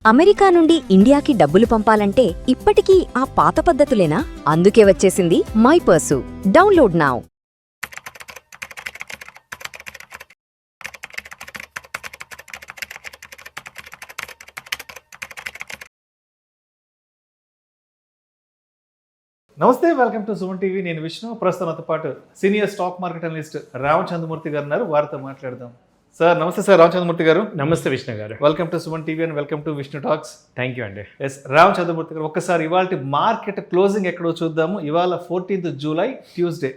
America నుండి ఇండియాకి డబ్బులు పంపాలంటే ఇప్పటికీ ఆ పాత పద్ధతులేనా? అందుకే వచ్చేసింది మై పర్సు. Download now. నమస్తే, వెల్కమ్ టు సుమన్ టీవీ. నేను విష్ణు. ప్రస్తుతంతో పాటు senior stock market analyst Ramachandramurthy గారు ఉన్నారు. వారితో మాట్లాడదాం. సార్ నమస్తే. సార్ రామచంద్రమూర్తి గారు. నమస్తే విష్ణు గారు. Welcome to Suman TV and welcome to Vishnu talks. Thank you అండి. ఎస్ రామచంద్రమూర్తి గారు, ఒక్కసారి ఇవాళ మార్కెట్ క్లోజింగ్ ఎక్కడో చూద్దాము. ఇవాళ 14th జూలై ట్యూస్డే.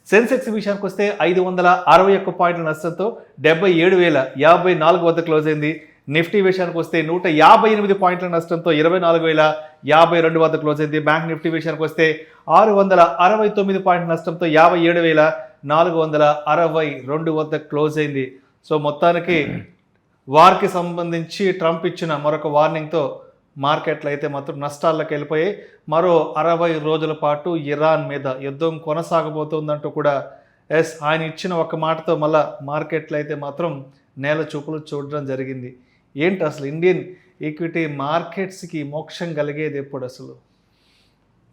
సెన్సెక్స్ విషయానికి వస్తే 561 పాయింట్ల నష్టంతో 77,054 వద్ద క్లోజ్ అయింది. నిఫ్టీ విషయానికి వస్తే 158 పాయింట్ల నష్టంతో 24,052 వద్ద క్లోజ్ అయింది. బ్యాంక్ నిఫ్టీ విషయానికి వస్తే 669 పాయింట్ల నష్టంతో 57,462 వద్ద క్లోజ్ అయింది. సో మొత్తానికి వార్కి సంబంధించి ట్రంప్ ఇచ్చిన మరొక వార్నింగ్తో మార్కెట్లు అయితే మాత్రం నష్టాల్లోకి వెళ్ళిపోయాయి. మరో 60 రోజుల పాటు ఇరాన్ మీద యుద్ధం కొనసాగబోతోందంటూ కూడా ఆయన ఇచ్చిన ఒక మాటతో మళ్ళా మార్కెట్లు అయితే మాత్రం నేల చూపులు చూడడం జరిగింది. ఏంటి అసలు ఇండియన్ ఈక్విటీ మార్కెట్స్కి మోక్షం కలిగేది ఎప్పుడు అసలు?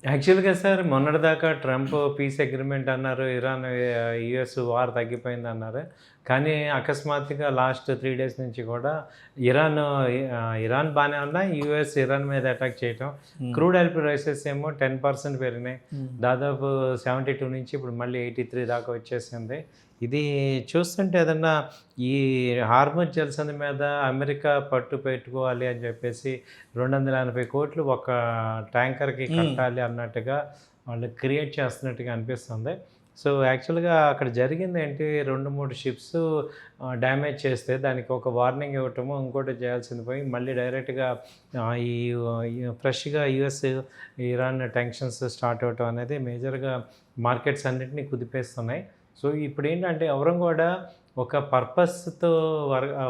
యాక్చువల్గా సార్, మొన్నటిదాకా ట్రంప్ పీస్ అగ్రిమెంట్ అన్నారు, ఇరాన్ యుఎస్ వార్ తగ్గిపోయింది అన్నారు. కానీ అకస్మాత్తుగా లాస్ట్ 3 days నుంచి కూడా ఇరాన్ బాగానే ఉన్నా యుఎస్ ఇరాన్ మీద అటాక్ చేయటం, క్రూడ్ ఆయిల్ ప్రైసెస్ ఏమో 10% పెరిగినాయి. దాదాపు 72 నుంచి ఇప్పుడు మళ్ళీ 83 దాకా వచ్చేసింది. ఇది చూస్తుంటే ఏదన్నా ఈ హార్మోజ్ జలసంధి మీద అమెరికా పట్టు పెట్టుకోవాలి అని చెప్పేసి 280 కోట్లు ఒక ట్యాంకర్కి కట్టాలి అన్నట్టుగా వాళ్ళు క్రియేట్ చేస్తున్నట్టుగా అనిపిస్తుంది. సో యాక్చువల్గా అక్కడ జరిగింది ఏంటి, 2-3 షిప్స్ డ్యామేజ్ చేస్తే దానికి ఒక వార్నింగ్ ఇవ్వటము, ఇంకోటి చేయాల్సింది పోయి మళ్ళీ డైరెక్ట్గా ఈ ఫ్రెష్గా యుఎస్ ఇరాన్ టెన్షన్స్ స్టార్ట్ అవ్వటం అనేది మేజర్గా మార్కెట్స్ అన్నింటినీ కుదిపేస్తున్నాయి. సో ఇప్పుడు ఏంటంటే ఎవరం కూడా ఒక పర్పస్తో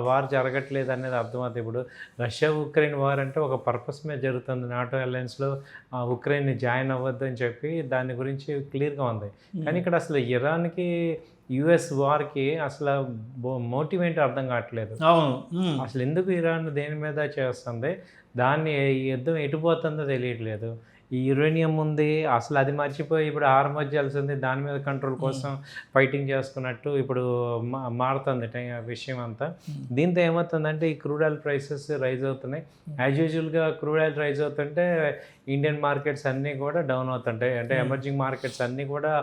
వార్ జరగట్లేదు అనేది అర్థమవుతుంది. ఇప్పుడు రష్యా ఉక్రెయిన్ వార్ అంటే ఒక పర్పస్ మీద జరుగుతుంది. నాటో అలయన్స్లో ఉక్రెయిన్ని జాయిన్ అవ్వద్దు అని చెప్పి దాని గురించి క్లియర్గా ఉంది. కానీ ఇక్కడ అసలు ఇరాన్కి యుఎస్ వార్కి అసలు మోటివ్ ఏంటో అర్థం కావట్లేదు. అసలు ఎందుకు ఇరాన్ దేని మీద చేస్తుంది, దాన్ని యుద్ధం ఎటుపోతుందో తెలియట్లేదు. ఈ యురేనియం ఉంది, అసలు అది మర్చిపోయి ఇప్పుడు హార్మోజ్ జలసంధి దాని మీద కంట్రోల్ కోసం ఫైటింగ్ చేసుకున్నట్టు ఇప్పుడు మారుతుంది విషయం అంతా. దీంతో ఏమవుతుందంటే ఈ క్రూడ్ ఆయిల్ ప్రైసెస్ రైజ్ అవుతున్నాయి. యాజ్ యూజువల్గా క్రూడ్ ఆయిల్ రైజ్ అవుతుంటే ఇండియన్ మార్కెట్స్ అన్నీ కూడా డౌన్ అవుతుంటాయి, అంటే ఎమర్జింగ్ మార్కెట్స్ అన్నీ కూడా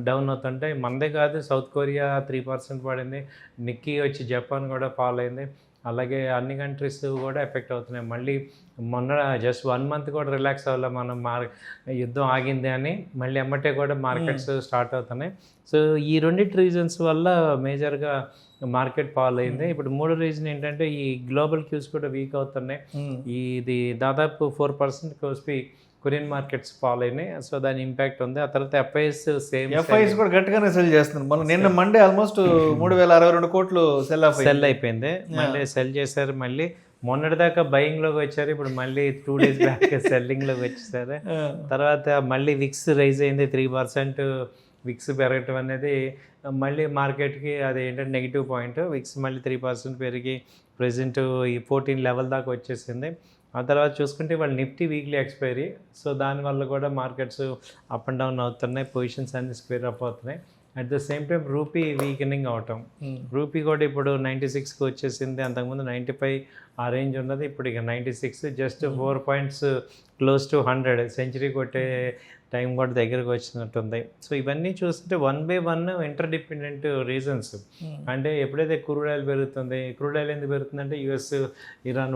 డౌన్ అవుతుంటాయి. మనదే కాదు, సౌత్ కొరియా 3% పడింది, నిక్కీ వచ్చి జపాన్ కూడా ఫాల్ అయింది. అలాగే అన్ని కంట్రీస్ కూడా ఎఫెక్ట్ అవుతున్నాయి. మళ్ళీ మొన్న జస్ట్ 1 month కూడా రిలాక్స్ అవ్వాలి మనం, యుద్ధం ఆగింది అని మళ్ళీ ఎమ్మటే కూడా మార్కెట్స్ స్టార్ట్ అవుతున్నాయి. సో ఈ 2 రీజన్స్ వల్ల మేజర్గా మార్కెట్ ఫాల్ అయింది. ఇప్పుడు 3 రీజన్ ఏంటంటే ఈ గ్లోబల్ క్యూస్ కూడా వీక్ అవుతున్నాయి. ఇది దాదాపు 4% కోస్పి కొరియన్ మార్కెట్స్ ఫాల్ అయినాయి. సో దాని ఇంపాక్ట్ ఉంది. ఆ తర్వాత ఎఫ్ఐఎస్ కూడా గట్టిగానే సెల్ చేస్తున్నారు. మనం నిన్న మండే ఆల్మోస్ట్ 3,062 కోట్లు సెల్ అయిపోయింది. మళ్ళీ సెల్ చేశారు. మళ్ళీ మొన్నటిదాకా బయింగ్లోకి వచ్చారు, ఇప్పుడు మళ్ళీ 2 days బ్యాక్ సెల్లింగ్లోకి వచ్చేసారు. తర్వాత మళ్ళీ విక్స్ రైజ్ అయింది 3%. విక్స్ పెరగటం అనేది మళ్ళీ మార్కెట్కి అది ఏంటంటే నెగిటివ్ పాయింట్. విక్స్ మళ్ళీ 3% పెరిగి ప్రజెంట్ ఈ 14 లెవెల్ దాకా వచ్చేసింది. ఆ తర్వాత చూసుకుంటే వాళ్ళు నిఫ్టీ వీక్లీ ఎక్స్పైరీ, సో దానివల్ల కూడా మార్కెట్స్ అప్ అండ్ డౌన్ అవుతున్నాయి, పొజిషన్స్ అన్ని స్క్వేర్ అప్ అవుతున్నాయి. At the same time rupee weakening అవటం, రూపీ కూడా ఇప్పుడు 96కి వచ్చేసింది. అంతకుముందు 95 ఆ రేంజ్ ఉన్నది, ఇప్పుడు ఇక 96, just 4 points close to 100 century కొట్టే టైం కూడా దగ్గరకు వచ్చినట్టుంది. సో ఇవన్నీ చూస్తుంటే 1 by 1 ఇంటర్ డిపెండెంట్ రీజన్స్. అంటే ఎప్పుడైతే క్రూడ్ ఆయిల్ పెరుగుతుంది, క్రూడ్ ఆయిల్ ఎందుకు పెరుగుతుందంటే యుఎస్ ఇరాన్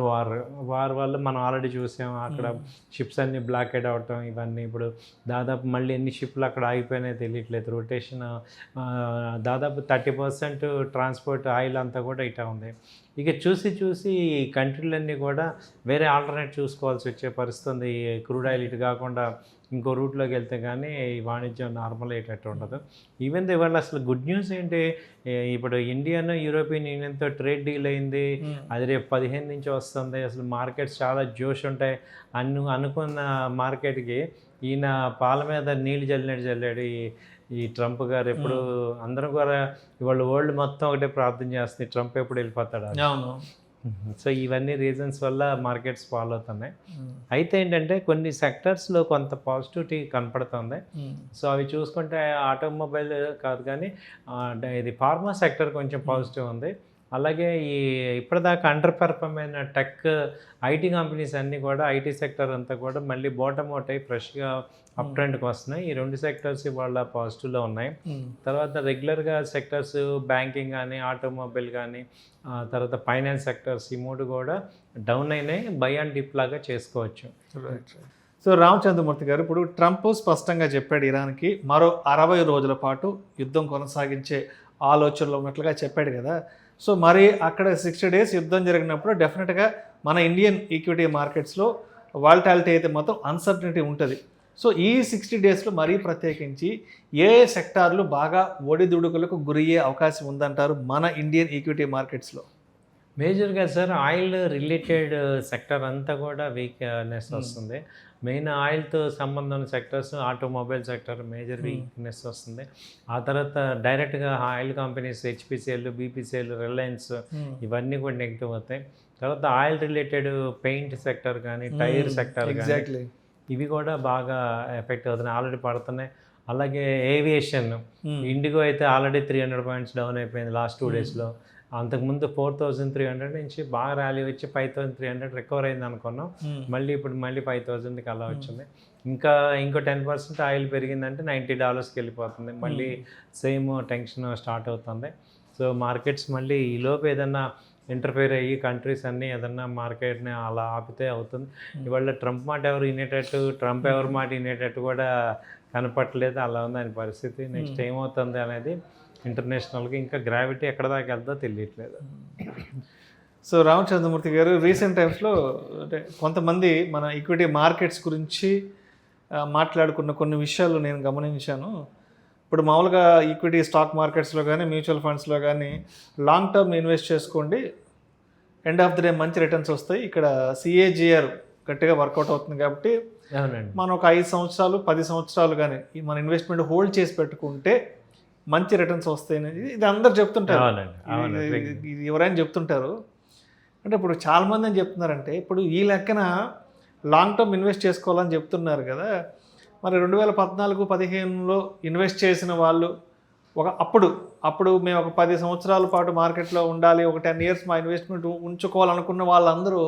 వార్ వల్ల మనం ఆల్రెడీ చూసాం. అక్కడ షిప్స్ అన్నీ బ్లాకెడ్ అవటం, ఇవన్నీ ఇప్పుడు దాదాపు మళ్ళీ ఎన్ని షిప్లు అక్కడ ఆగిపోయినాయో తెలియట్లేదు. రొటేషన్ దాదాపు 30% ట్రాన్స్పోర్ట్ ఆయిల్ అంతా కూడా ఇటా ఉంది. ఇక చూసి ఈ కంట్రీలన్నీ కూడా వేరే ఆల్టర్నేట్ చూసుకోవాల్సి వచ్చే పరిస్థితి ఉంది. క్రూడ్ ఆయిల్ ఇటు కాకుండా ఇంకో రూట్లోకి వెళ్తే కానీ ఈ వాణిజ్యం నార్మల్ అయ్యేటట్టు ఉండదు. ఈవెన్ ఇవాళ అసలు గుడ్ న్యూస్ ఏంటి, ఇప్పుడు ఇండియాను యూరోపియన్ యూనియన్తో ట్రేడ్ డీల్ అయింది, అది రేపు 15 నుంచి వస్తుంది. అసలు మార్కెట్స్ చాలా జోష్ ఉంటాయి. అనుకున్న మార్కెట్కి ఈయన పాల మీద నీళ్ళు జల్లాడు ఈ ట్రంప్ గారు. ఎప్పుడు అందరూ కూడా ఇవాళ వరల్డ్ మొత్తం ఒకటే ప్రార్థన చేస్తుంది, ట్రంప్ ఎప్పుడు వెళ్ళిపోతాడు. సో ఇవన్నీ రీజన్స్ వల్ల మార్కెట్స్ ఫాలో అవుతున్నాయి. అయితే ఏంటంటే కొన్ని సెక్టర్స్లో కొంత పాజిటివిటీ కనపడుతుంది. సో అవి చూసుకుంటే ఆటోమొబైల్ కాదు కానీ ఇది ఫార్మా సెక్టర్ కొంచెం పాజిటివ్ ఉంది. అలాగే ఈ ఇప్పటిదాకా అండర్ పెర్ఫార్మ్ అయిన టెక్ ఐటీ కంపెనీస్ అన్నీ కూడా ఐటీ సెక్టర్ అంతా కూడా మళ్ళీ బాటమ్ అవుట్ అయ్యి ఫ్రెష్గా అప్ ట్రెండ్కి వస్తున్నాయి. ఈ 2 సెక్టర్స్ వాళ్ళ పాజిటివ్లో ఉన్నాయి. తర్వాత రెగ్యులర్గా సెక్టర్స్ బ్యాంకింగ్ కానీ ఆటోమొబైల్ కానీ తర్వాత ఫైనాన్స్ సెక్టర్స్ ఈ 3 కూడా డౌన్ అయినాయి. బై అండ్ డిప్ లాగా చేసుకోవచ్చు. సో రామచంద్రమూర్తి గారు, ఇప్పుడు ట్రంప్ స్పష్టంగా చెప్పాడు ఇరాన్కి మరో 60 రోజుల పాటు యుద్ధం కొనసాగించే ఆలోచనలో ఉన్నట్లుగా చెప్పాడు కదా. సో మరి అక్కడ 60 days యుద్ధం జరిగినప్పుడు డెఫినెట్గా మన ఇండియన్ ఈక్విటీ మార్కెట్స్లో వాలటాలిటీ అయితే మొత్తం అన్సర్టనిటీ ఉంటుంది. సో ఈ 60 daysలో మరీ ప్రత్యేకించి ఏ సెక్టార్లు బాగా ఒడిదుడుకులకు గురయ్యే అవకాశం ఉందంటారు మన ఇండియన్ ఈక్విటీ మార్కెట్స్లో? మేజర్గా సార్ ఆయిల్ రిలేటెడ్ సెక్టర్ అంతా కూడా వీక్నెస్ వస్తుంది. మెయిన్ ఆయిల్తో సంబంధం ఉన్న sectors automobile sector major weakness వస్తుంది. ఆ తర్వాత డైరెక్ట్గా oil companies HPCL, BPCL, Reliance ఇవన్నీ కూడా నెగిటివ్ అవుతాయి. తర్వాత ఆయిల్ రిలేటెడ్ పెయింట్ సెక్టర్ కానీ టైర్ సెక్టర్ కానీ ఇవి కూడా బాగా ఎఫెక్ట్ అవుతున్నాయి, ఆల్రెడీ పడుతున్నాయి. అలాగే ఏవియేషన్, ఇండిగో అయితే ఆల్రెడీ 300 points డౌన్ అయిపోయింది లాస్ట్ 2 daysలో. అంతకుముందు 4,300 నుంచి బాగా ర్యాలీ వచ్చి 5,300 రికవర్ అయింది అనుకున్నాం. ఇప్పుడు మళ్ళీ 5,000కి అలా వచ్చింది. ఇంకో 10% ఆయిల్ పెరిగిందంటే $90కి వెళ్ళిపోతుంది. మళ్ళీ సేమ్ టెన్షన్ స్టార్ట్ అవుతుంది. సో మార్కెట్స్ మళ్ళీ ఈలోపు ఏదన్నా ఇంటర్ఫేర్ అయ్యి కంట్రీస్ అన్నీ ఏదన్నా మార్కెట్ని అలా ఆపితే అవుతుంది. ఇవాళ ట్రంప్ మాట ఎవరు వినేటట్టు, ట్రంప్ ఎవరి మాట వినేటట్టు కూడా కనపట్టలేదు. అలా ఉంది ఆయన పరిస్థితి. నెక్స్ట్ ఏమవుతుంది అనేది ఇంటర్నేషనల్గా ఇంకా గ్రావిటీ ఎక్కడ దాకా వెళ్తుందో తెలియట్లేదు. సో రామచంద్రమూర్తి గారు, రీసెంట్ టైమ్స్లో అంటే కొంతమంది మన ఈక్విటీ మార్కెట్స్ గురించి మాట్లాడుకున్న కొన్ని విషయాలు నేను గమనించాను. ఇప్పుడు మామూలుగా ఈక్విటీ స్టాక్ మార్కెట్స్లో కానీ మ్యూచువల్ ఫండ్స్లో కానీ లాంగ్ టర్మ్ ఇన్వెస్ట్ చేసుకోండి, ఎండ్ ఆఫ్ ది డే మంచి రిటర్న్స్ వస్తాయి. ఇక్కడ CAGR గట్టిగా వర్కౌట్ అవుతుంది కాబట్టి మనం ఒక 5 సంవత్సరాలు 10 సంవత్సరాలు కానీ మన ఇన్వెస్ట్మెంట్ హోల్డ్ చేసి పెట్టుకుంటే మంచి రిటర్న్స్ వస్తాయని ఇది అందరు చెప్తుంటారు. ఇది ఎవరైనా చెప్తుంటారు. అంటే ఇప్పుడు చాలామంది ఏం చెప్తున్నారంటే ఇప్పుడు ఈ లెక్కన లాంగ్ టర్మ్ ఇన్వెస్ట్ చేసుకోవాలని చెప్తున్నారు కదా. మరి 2014-15లో ఇన్వెస్ట్ చేసిన వాళ్ళు అప్పుడు మేము ఒక 10 సంవత్సరాల పాటు మార్కెట్లో ఉండాలి, ఒక 10 years మా ఇన్వెస్ట్మెంట్ ఉంచుకోవాలనుకున్న వాళ్ళందరూ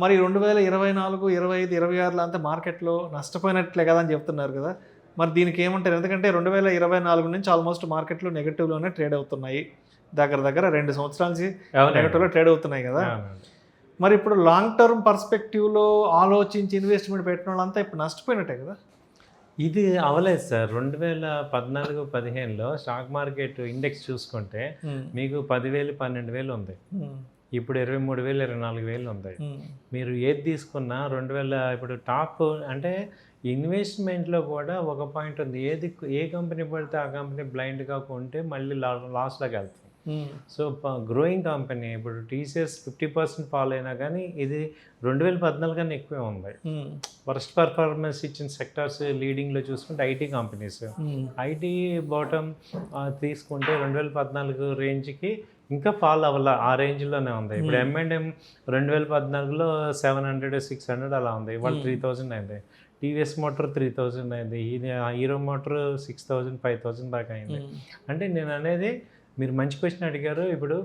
మరి 2024, 25, 26లో అంతా మార్కెట్లో నష్టపోయినట్లే కదా అని చెప్తున్నారు కదా. మరి దీనికి ఏమంటారు? ఎందుకంటే 2024 నుంచి ఆల్మోస్ట్ మార్కెట్లో నెగిటివ్లోనే ట్రేడ్ అవుతున్నాయి. దగ్గర 2 సంవత్సరాల నుంచి నెగిటివ్లో ట్రేడ్ అవుతున్నాయి కదా. మరి ఇప్పుడు లాంగ్ టర్మ్ పర్స్పెక్టివ్లో ఆలోచించి ఇన్వెస్ట్మెంట్ పెట్టిన వాళ్ళంతా ఇప్పుడు నష్టపోయినట్టే కదా. ఇది అవలేదు సార్. 2014-15లో స్టాక్ మార్కెట్ ఇండెక్స్ చూసుకుంటే మీకు 10,000, 12,000 ఉంది. ఇప్పుడు 23,000, 24,000 ఉంది. మీరు ఏది తీసుకున్నా ఇప్పుడు టాప్ అంటే ఇన్వెస్ట్మెంట్లో కూడా ఒక పాయింట్ ఉంది. ఏ కంపెనీ పడితే ఆ కంపెనీ బ్లైండ్గా కొంటే మళ్ళీ లాస్లోకి వెళ్తుంది. సో గ్రోయింగ్ కంపెనీ ఇప్పుడు టీసీఎస్ 50% ఫాల్ అయినా కానీ ఇది 2014 కన్నా ఎక్కువే ఉంది. వర్స్ట్ పర్ఫార్మెన్స్ ఇచ్చిన సెక్టార్స్ లీడింగ్లో చూసుకుంటే ఐటీ కంపెనీస్. ఐటీ బాటమ్ తీసుకుంటే 2014 రేంజ్కి ఇంకా ఫాల్ అవ్వాల, ఆ రేంజ్లోనే ఉంది. ఇప్పుడు M&M 2014లో 700, 600 అలా ఉంది. ఇవాళ 3,000 అయింది. టీవీఎస్ మోటార్ 3,000 అయింది. హీరో మోటార్ 6,000, 5,000 దాకా అయింది. అంటే నేను అనేది, మీరు మంచి క్వశ్చన్ అడిగారు. ఇప్పుడు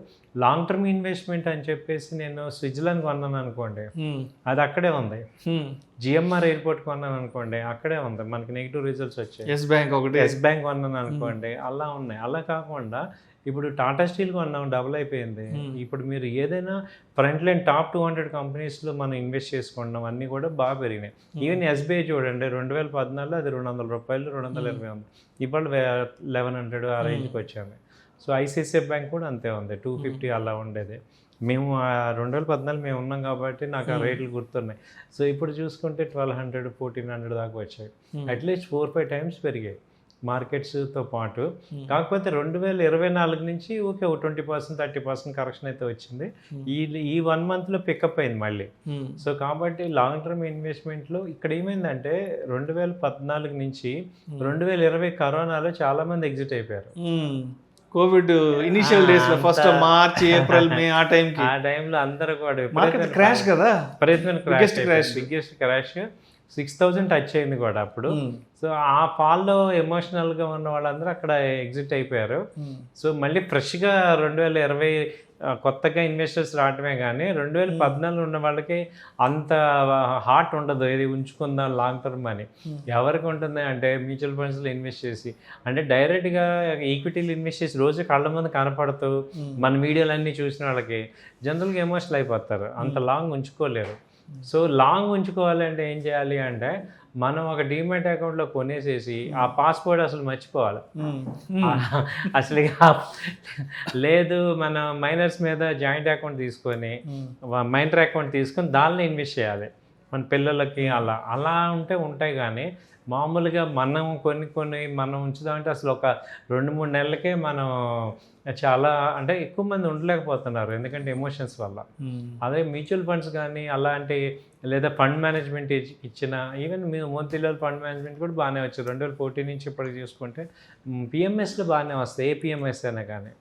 లాంగ్ టర్మ్ ఇన్వెస్ట్మెంట్ అని చెప్పేసి నేను స్విట్జర్లాండ్ కొన్నాను అనుకోండి, అది అక్కడే ఉంది. GMR ఎయిర్పోర్ట్ కొన్నాను అనుకోండి, అక్కడే ఉంది. మనకి నెగిటివ్ రిజల్ట్స్ వచ్చాయి. ఎస్ బ్యాంక్ కొన్నాను అనుకోండి, అలా ఉన్నాయి. అలా కాకుండా ఇప్పుడు టాటా స్టీల్ కొన్నాం, డబుల్ అయిపోయింది. ఇప్పుడు మీరు ఏదైనా ఫ్రంట్ లైన్ టాప్ 200 కంపెనీస్లో మనం ఇన్వెస్ట్ చేసుకుంటున్నాం, అన్నీ కూడా బాగా పెరిగినాయి. ఈవెన్ SBI చూడండి, 2014లో అది ₹200, 220 ఉంది. ఇప్పుడు 1,100 ఆ రేంజ్కి వచ్చాము. సో ICICI బ్యాంక్ కూడా అంతే ఉంది, 250 అలా ఉండేది. మేము 2014 మేము ఉన్నాం కాబట్టి నాకు ఆ రేట్లు గుర్తున్నాయి. సో ఇప్పుడు చూసుకుంటే 1,200, 1,400 దాకా వచ్చాయి. అట్లీస్ట్ 4-5 times పెరిగాయి మార్కెట్స్తో పాటు. కాకపోతే 2024 నుంచి ఓ 20%, 30% కరెక్షన్ అయితే వచ్చింది. ఈ 1 monthలో పికప్ అయింది మళ్ళీ. సో కాబట్టి లాంగ్ టర్మ్ ఇన్వెస్ట్మెంట్లో ఇక్కడ ఏమైందంటే 2014 నుంచి 2020 కరోనాలో చాలామంది ఎగ్జిట్ అయిపోయారు. కోవిడ్ ఇనిషియల్ డేస్ లో ఫస్ట్ మార్చ్ ఏప్రిల్ మే ఆ టైంకి ఆ టైంలో అందరూ కూడా మార్కెట్ క్రాష్ కదా, బిగ్గెస్ట్ క్రాష్ 6,000 టచ్ అయింది కూడా అప్పుడు. సో ఆ ఫాల్లో ఎమోషనల్గా ఉన్న వాళ్ళందరూ అక్కడ ఎగ్జిట్ అయిపోయారు. సో మళ్ళీ ఫ్రెష్గా 2020 కొత్తగా ఇన్వెస్టర్స్ రావటమే కానీ 2014 ఉన్న వాళ్ళకి అంత హార్ట్ ఉండదు, ఇది ఉంచుకుందాం లాంగ్ టర్మ్ అని. ఎవరికి ఉంటుంది అంటే మ్యూచువల్ ఫండ్స్లో ఇన్వెస్ట్ చేసి, అంటే డైరెక్ట్గా ఈక్విటీలు ఇన్వెస్ట్ చేసి రోజు కళ్ళ ముందు కనపడుతూ మన వీడియోలు అన్నీ చూసిన వాళ్ళకి జనరల్గా ఎమోషనల్ అయిపోతారు, అంత లాంగ్ ఉంచుకోలేరు. సో లాంగ్ ఉంచుకోవాలి అంటే ఏం చేయాలి అంటే మనం ఒక డీమ్యాట్ అకౌంట్లో కొనేసేసి ఆ పాస్వర్డ్ అసలు మర్చిపోవాలి. అసలు లేదు మన మైనర్స్ మీద జాయింట్ అకౌంట్ తీసుకొని మైనర్ అకౌంట్ తీసుకొని దానిలో ఇన్వెస్ట్ చేయాలి మన పిల్లలకి. అలా ఉంటే ఉంటాయి. కానీ మామూలుగా మనం కొన్ని మనం ఉంచుదామంటే అసలు ఒక 2-3 నెలలకే మనం చాలా అంటే ఎక్కువ మంది ఉండలేకపోతున్నారు, ఎందుకంటే ఎమోషన్స్ వల్ల. అదే మ్యూచువల్ ఫండ్స్ కానీ అలాంటి లేదా ఫండ్ మేనేజ్మెంట్ ఇచ్చిన, ఈవెన్ మోతీలాల్ ఫండ్ మేనేజ్మెంట్ కూడా బాగానే వచ్చాయి 2014 నుంచి ఇప్పటికి చూసుకుంటే. పిఎంఎస్లో బాగానే వస్తాయి, ఏ పిఎంఎస్ అయినా కానీ.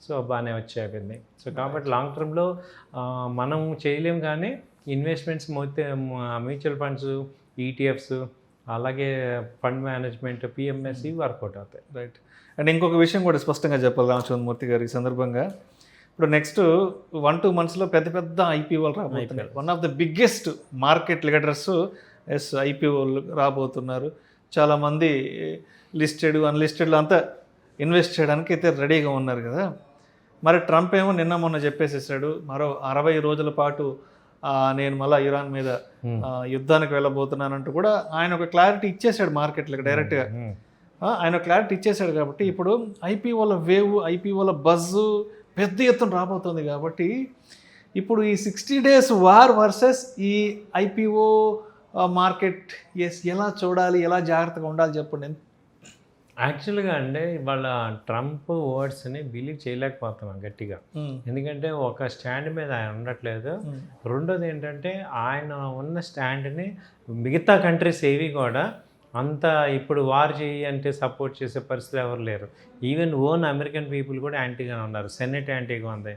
సో బాగానే వచ్చాయి అవన్నీ. సో కాబట్టి లాంగ్ టర్మ్లో మనం చేయలేం, కానీ ఇన్వెస్ట్మెంట్స్ మ్యూచువల్ ఫండ్స్, ఈటీఎఫ్స్, అలాగే ఫండ్ మేనేజ్మెంట్, పిఎంఎస్ ఇవి వర్కౌట్ అవుతాయి. రైట్. అండ్ ఇంకొక విషయం కూడా స్పష్టంగా చెప్పాలి రామచంద్రమూర్తి గారు ఈ సందర్భంగా. ఇప్పుడు నెక్స్ట్ 1-2 మంత్స్లో పెద్ద ఐపీఓలు రాబోతున్నాయి. One of the biggest market leaders ఐపీఓలు రాబోతున్నారు. చాలామంది లిస్టెడ్ అన్లిస్టెడ్లో అంతా ఇన్వెస్ట్ చేయడానికి అయితే రెడీగా ఉన్నారు కదా. మరి ట్రంప్ ఏమో నిన్న మొన్న చెప్పేసేసాడు, మరో 60 రోజుల పాటు నేను మళ్ళీ ఇరాన్ మీద యుద్ధానికి వెళ్ళబోతున్నానంటూ కూడా ఆయన ఒక క్లారిటీ ఇచ్చేసాడు మార్కెట్లకు డైరెక్ట్గా. ఆయన క్లారిటీ ఇచ్చేసాడు కాబట్టి ఇప్పుడు ఐపీఓల వేవ్, ఐపీఓల బజ్జు పెద్ద ఎత్తున రాబోతుంది. కాబట్టి ఇప్పుడు ఈ 60 days వార్ వర్సెస్ ఈ ఐపీఓ మార్కెట్ ఎలా చూడాలి, ఎలా జాగ్రత్తగా ఉండాలి చెప్పండి. యాక్చువల్గా అంటే వాళ్ళ ట్రంప్ వర్డ్స్ని బిలీవ్ చేయలేకపోతున్నాం గట్టిగా, ఎందుకంటే ఒక స్టాండ్ మీద ఆయన ఉండట్లేదు. రెండోది ఏంటంటే ఆయన ఉన్న స్టాండ్ని మిగతా కంట్రీస్ ఏవి కూడా అంత ఇప్పుడు వార్ చేయి అంటే సపోర్ట్ చేసే పరిస్థితులు ఎవరు లేరు. ఈవెన్ ఓన్ అమెరికన్ పీపుల్ కూడా యాంటీగా ఉన్నారు, సెనెట్ యాంటీగా ఉంది,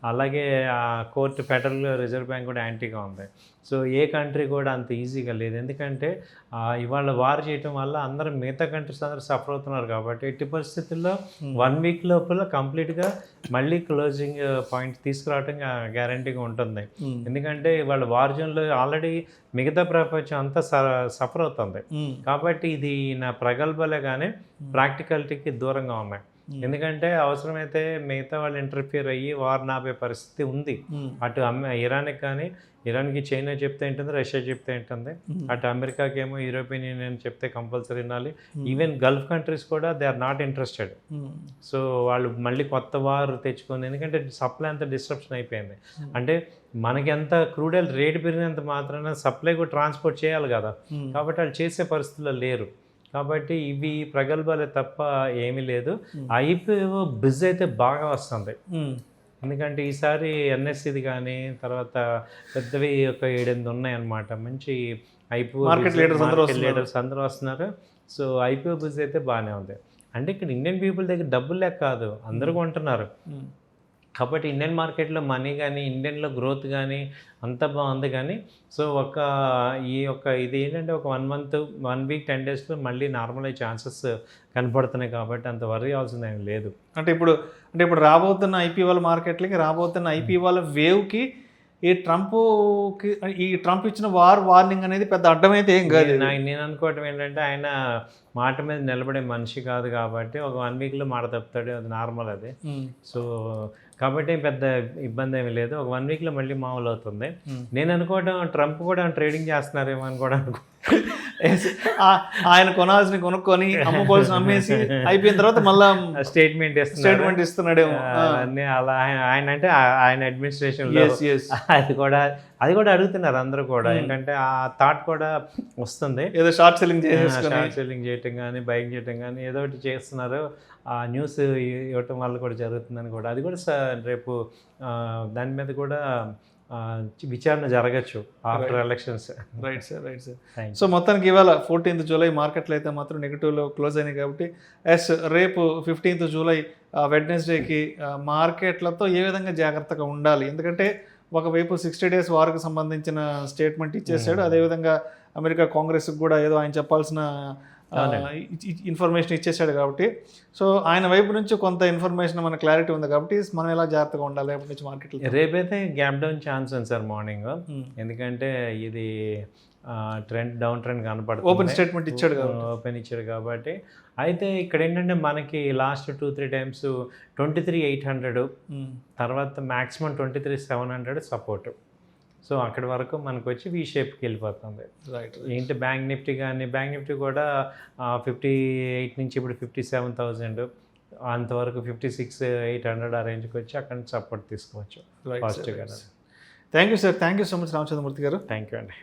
అలాగే కోర్టు ఫెడరల్ రిజర్వ్ బ్యాంక్ కూడా యాంటీగా ఉంది. సో ఏ కంట్రీ కూడా అంత ఈజీగా లేదు, ఎందుకంటే ఇవాళ వార్ చేయటం వల్ల అందరూ మిగతా కంట్రీస్ అందరూ సఫర్ అవుతున్నారు. కాబట్టి ఎట్టి పరిస్థితుల్లో 1 week లోపల కంప్లీట్గా మళ్ళీ క్లోజింగ్ పాయింట్ తీసుకురావటం గ్యారంటీగా ఉంటుంది. ఎందుకంటే ఇవాళ వార్ జోన్లో ఆల్రెడీ మిగతా ప్రపంచం అంతా సఫర్ అవుతుంది. కాబట్టి ఇది నా ప్రగల్భలే కానీ ప్రాక్టికాలిటీకి దూరంగా ఉన్నాయి. ఎందుకంటే అవసరమైతే మిగతా వాళ్ళు ఇంటర్ఫియర్ అయ్యి వార్ నాపే పరిస్థితి ఉంది. అటు ఇరాన్కి కానీ, ఇరాన్కి చైనా చెప్తే ఏంటుంది, రష్యా చెప్తే ఏంటుంది, అటు అమెరికాకి ఏమో యూరోపియన్ యూనియన్ చెప్తే కంపల్సరీ వినాలి. ఈవెన్ గల్ఫ్ కంట్రీస్ కూడా they are not interested. So వాళ్ళు మళ్ళీ కొత్త వార్ తెచ్చుకుంది, ఎందుకంటే సప్లై అంతా డిస్ట్రప్షన్ అయిపోయింది. అంటే మనకి ఎంత క్రూడ్ ఆయిల్ రేటు పెరిగినంత మాత్రాన సప్లై కూడా ట్రాన్స్పోర్ట్ చేయాలి కదా, కాబట్టి వాళ్ళు చేసే పరిస్థితుల్లో లేరు. కాబట్టి ఇవి ప్రగల్భాలే తప్ప ఏమీ లేదు. ఐపీఓ బిజ్ అయితే బాగా వస్తుంది, ఎందుకంటే ఈసారి ఎన్ఎస్సిది కానీ తర్వాత పెద్దవి ఒక 7-8 ఉన్నాయన్నమాట. మంచి ఐపీఓ లీడర్స్ అందరూ వస్తున్నారు. సో ఐపీఓ బిజ్ అయితే బాగానే ఉంది. అంటే ఇక్కడ ఇండియన్ పీపుల్ దగ్గర డబ్బులు లేక కాదు, అందరూ కొంటున్నారు. కాబట్టి ఇండియన్ మార్కెట్లో మనీ కానీ, ఇండియన్లో గ్రోత్ కానీ అంత బాగుంది. కానీ సో ఇది ఏంటంటే ఒక 1 month 1 week 10 daysలో మళ్ళీ నార్మల్ అయ్యే ఛాన్సెస్ కనపడుతున్నాయి. కాబట్టి అంత వరీ అవ్వాల్సింది ఏం లేదు. అంటే ఇప్పుడు రాబోతున్న ఐపీఓల మార్కెట్లకి, రాబోతున్న ఐపీఓల వేవ్కి ఈ ట్రంప్ ఇచ్చిన వార్నింగ్ అనేది పెద్ద అడ్డమైతే ఏం కాదు. నేను అనుకోవటం ఏంటంటే ఆయన మాట మీద నిలబడే మనిషి కాదు కాబట్టి ఒక 1 weekలో మాట తప్పుతాడు, అది నార్మల్ అది. సో కాబట్టి పెద్ద ఇబ్బంది ఏమీ లేదు, ఒక 1 weekలో మళ్ళీ మామూలు అవుతుంది. నేను అనుకోవటం ట్రంప్ కూడా ట్రేడింగ్ చేస్తున్నారేమో అని కూడా ఆయన కొనాల్సిన కొనుక్కొని అమ్ముకోవాల్సిన అమ్మేసి అయిపోయిన తర్వాత మళ్ళీ స్టేట్మెంట్ ఇస్తున్నాడేమో అన్నీ అలా. ఆయన అంటే ఆయన అడ్మినిస్ట్రేషన్లో అది కూడా అడుగుతున్నారు అందరూ కూడా. ఏంటంటే ఆ థాట్ కూడా వస్తుంది, ఏదో షార్ట్ సెల్లింగ్ చేయటం కానీ, బైక్ చేయటం కానీ ఏదో ఒకటి చేస్తున్నారు. ఆ న్యూస్ ఇవ్వటం వల్ల కూడా జరుగుతుందని కూడా, అది కూడా రేపు దాని మీద కూడా విచారణ జరగచ్చు after elections. Right sir, right sir. Thank so మొత్తానికి ఇవాళ 14th జూలై మార్కెట్లు అయితే మాత్రం నెగిటివ్లో క్లోజ్ అయినాయి కాబట్టి రేపు 15th జూలై వెడ్నెస్డేకి మార్కెట్లతో ఏ విధంగా జాగ్రత్తగా ఉండాలి? ఎందుకంటే ఒకవైపు 60 days వార్కి సంబంధించిన స్టేట్మెంట్ ఇచ్చేసాడు, అదేవిధంగా అమెరికా కాంగ్రెస్కి కూడా ఏదో ఆయన చెప్పాల్సిన ఇన్ఫర్మేషన్ ఇచ్చేసాడు కాబట్టి సో ఆయన వైపు నుంచి కొంత ఇన్ఫర్మేషన్ మన క్లారిటీ ఉంది కాబట్టి మనం ఎలా జాగ్రత్తగా ఉండాలి రేపటి నుంచి మార్కెట్లో? రేపైతే గ్యాప్ డౌన్ ఛాన్స్ ఉంది సార్ మార్నింగ్, ఎందుకంటే ఇది డౌన్ ట్రెండ్ కనపడుతుంది. ఓపెన్ స్టేట్మెంట్ ఇచ్చాడు కాబట్టి, ఓపెన్ ఇచ్చాడు కాబట్టి. అయితే ఇక్కడ ఏంటంటే మనకి లాస్ట్ 2-3 టైమ్స్ 23,800 తర్వాత మ్యాక్సిమం 23,700 సపోర్ట్. సో అక్కడి వరకు మనకు వచ్చి వీ షేప్కి వెళ్ళిపోతుంది. రైట్. ఏంటి బ్యాంక్ నిఫ్టీ కానీ, బ్యాంక్ నిఫ్టీ కూడా 58 నుంచి ఇప్పుడు 57,000 అంతవరకు 56,800 ఆ రేంజ్కి వచ్చి అక్కడ నుంచి సపోర్ట్ తీసుకోవచ్చు పాజిటివ్గా. Thank you sir, thank you so much Ramachandramurthy garu. Thank you అండి.